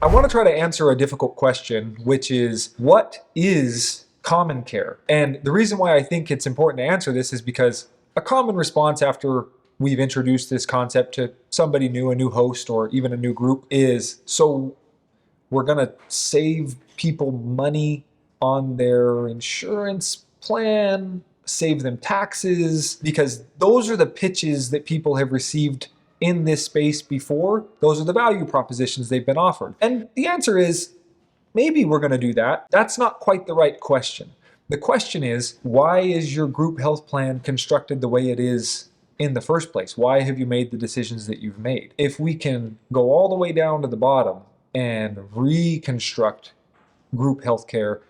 I want to try to answer a difficult question, which is, what is common care? And the reason why I think it's important to answer this is because a common response after we've introduced this concept to somebody new, a new host, or even a new group is, so we're going to save people money on their insurance plan, save them taxes, because those are the pitches that people have received in this space before. Those are the value propositions they've been offered. And the answer is, maybe we're going to do that. That's not quite the right question. The question is, why is your group health plan constructed the way it is in the first place? Why have you made the decisions that you've made? If we can go all the way down to the bottom and reconstruct group healthcare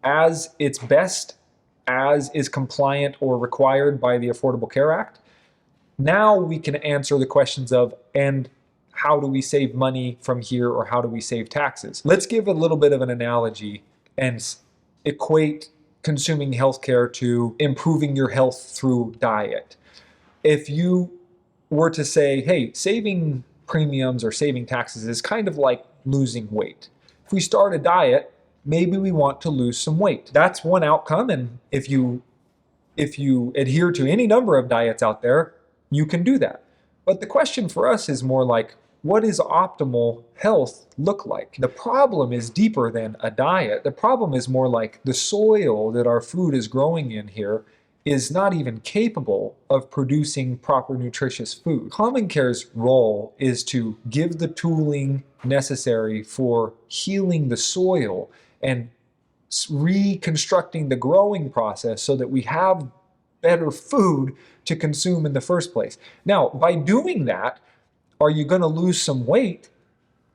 as its best, as is compliant or required by the Affordable Care Act, now we can answer the questions of, and how do we save money from here, or how do we save taxes? Let's give a little bit of an analogy and equate consuming healthcare to improving your health through diet. If you were to say, hey, saving premiums or saving taxes is kind of like losing weight. If we start a diet, maybe we want to lose some weight. That's one outcome, and if you adhere to any number of diets out there, you can do that. But the question for us is more like, what does optimal health look like? The problem is deeper than a diet. The problem is more like the soil that our food is growing in here is not even capable of producing proper nutritious food. CommonCare's role is to give the tooling necessary for healing the soil and reconstructing the growing process so that we have better food to consume in the first place. Now, by doing that, are you going to lose some weight?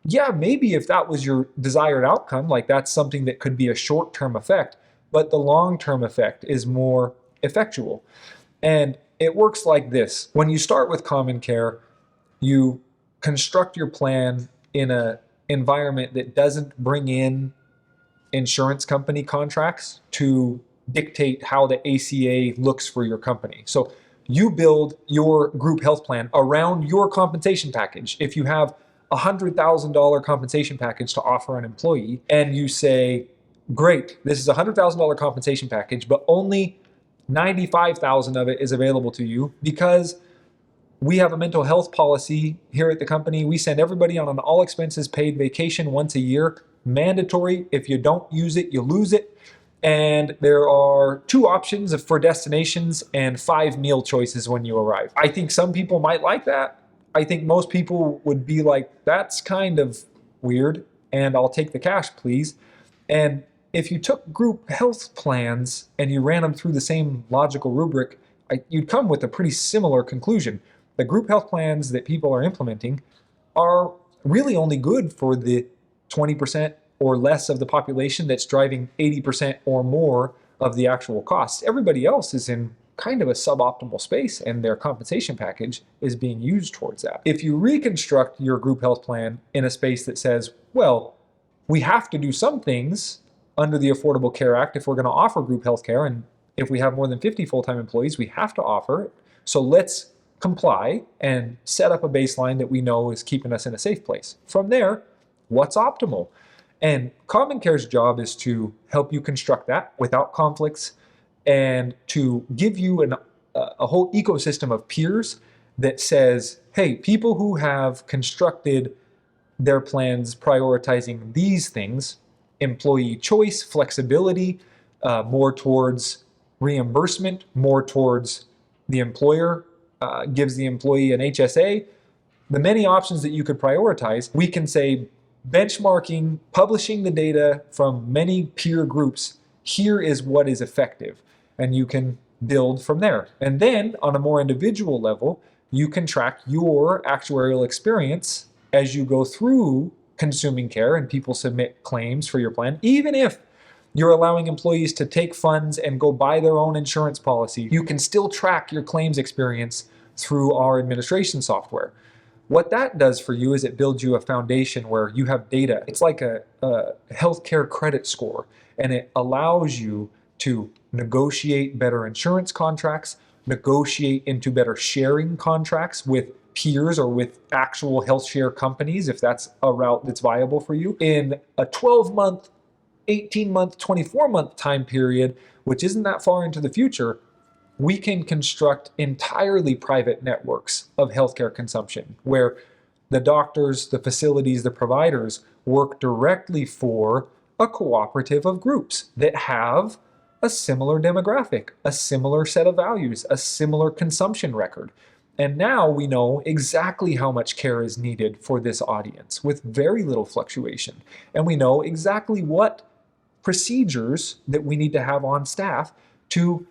Yeah, maybe if that was your desired outcome, like that's something that could be a short-term effect, but the long-term effect is more effectual. And it works like this. When you start with Common Care, you construct your plan in an environment that doesn't bring in insurance company contracts to dictate how the ACA looks for your company. So you build your group health plan around your compensation package. If you have a $100,000 compensation package to offer an employee, and you say, great, this is a $100,000 compensation package, but only $95,000 of it is available to you because we have a mental health policy here at the company. We send everybody on an all expenses paid vacation once a year, mandatory. If you don't use it, you lose it. And there are 2 options for destinations and 5 meal choices when you arrive. I think some people might like that. I think most people would be like, that's kind of weird, and I'll take the cash, please. And if you took group health plans and you ran them through the same logical rubric, you'd come with a pretty similar conclusion. The group health plans that people are implementing are really only good for the 20% or less of the population that's driving 80% or more of the actual costs. Everybody else is in kind of a suboptimal space, and their compensation package is being used towards that. If you reconstruct your group health plan in a space that says, well, we have to do some things under the Affordable Care Act if we're going to offer group health care, and if we have more than 50 full-time employees, we have to offer it. So let's comply and set up a baseline that we know is keeping us in a safe place. From there, what's optimal? And CommonCare's job is to help you construct that without conflicts and to give you a whole ecosystem of peers that says, hey, people who have constructed their plans prioritizing these things, employee choice, flexibility, more towards reimbursement, more towards the employer, gives the employee an HSA, the many options that you could prioritize, we can say, benchmarking, publishing the data from many peer groups, here is what is effective. And you can build from there. And then on a more individual level, you can track your actuarial experience as you go through consuming care and people submit claims for your plan. Even if you're allowing employees to take funds and go buy their own insurance policy, you can still track your claims experience through our administration software. What that does for you is it builds you a foundation where you have data. It's like a healthcare credit score, and it allows you to negotiate better insurance contracts, negotiate into better sharing contracts with peers or with actual health share companies, if that's a route that's viable for you, in a 12-month, 18-month, 24-month time period, which isn't that far into the future, we can construct entirely private networks of healthcare consumption where the doctors, the facilities, the providers work directly for a cooperative of groups that have a similar demographic, a similar set of values, a similar consumption record. And now we know exactly how much care is needed for this audience with very little fluctuation. And we know exactly what procedures that we need to have on staff to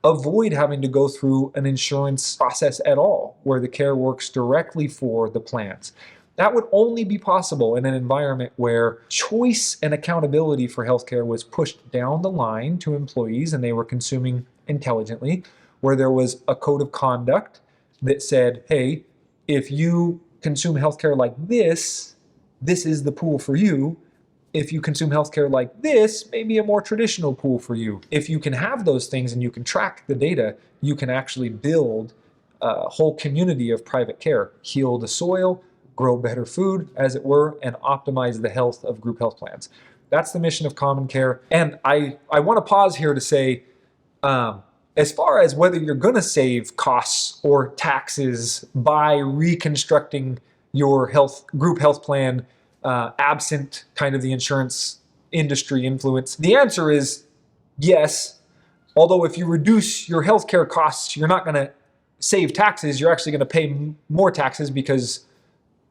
avoid having to go through an insurance process at all, where the care works directly for the plans. That would only be possible in an environment where choice and accountability for healthcare was pushed down the line to employees and they were consuming intelligently, where there was a code of conduct that said, hey, if you consume healthcare like this is the pool for you. If you consume healthcare like this, maybe a more traditional pool for you. If you can have those things and you can track the data, you can actually build a whole community of private care, heal the soil, grow better food, as it were, and optimize the health of group health plans. That's the mission of CommonCare. And I want to pause here to say, as far as whether you're going to save costs or taxes by reconstructing your group health plan, absent kind of the insurance industry influence, the answer is yes. Although if you reduce your healthcare costs, you're not going to save taxes. You're actually going to pay more taxes because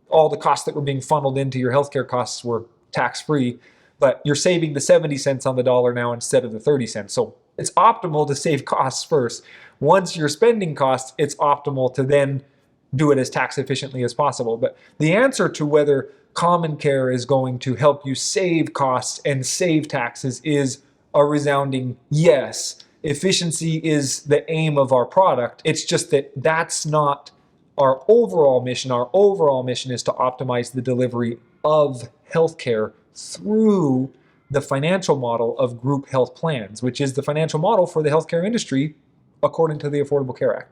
all the costs that were being funneled into your healthcare costs were tax-free, but you're saving the 70 cents on the dollar now instead of the 30 cents. So it's optimal to save costs first. Once you're spending costs, it's optimal to then do it as tax efficiently as possible. But the answer to whether CommonCare is going to help you save costs and save taxes is a resounding yes. Efficiency is the aim of our product. It's just that that's not our overall mission. Our overall mission is to optimize the delivery of healthcare through the financial model of group health plans, which is the financial model for the healthcare industry according to the Affordable Care Act.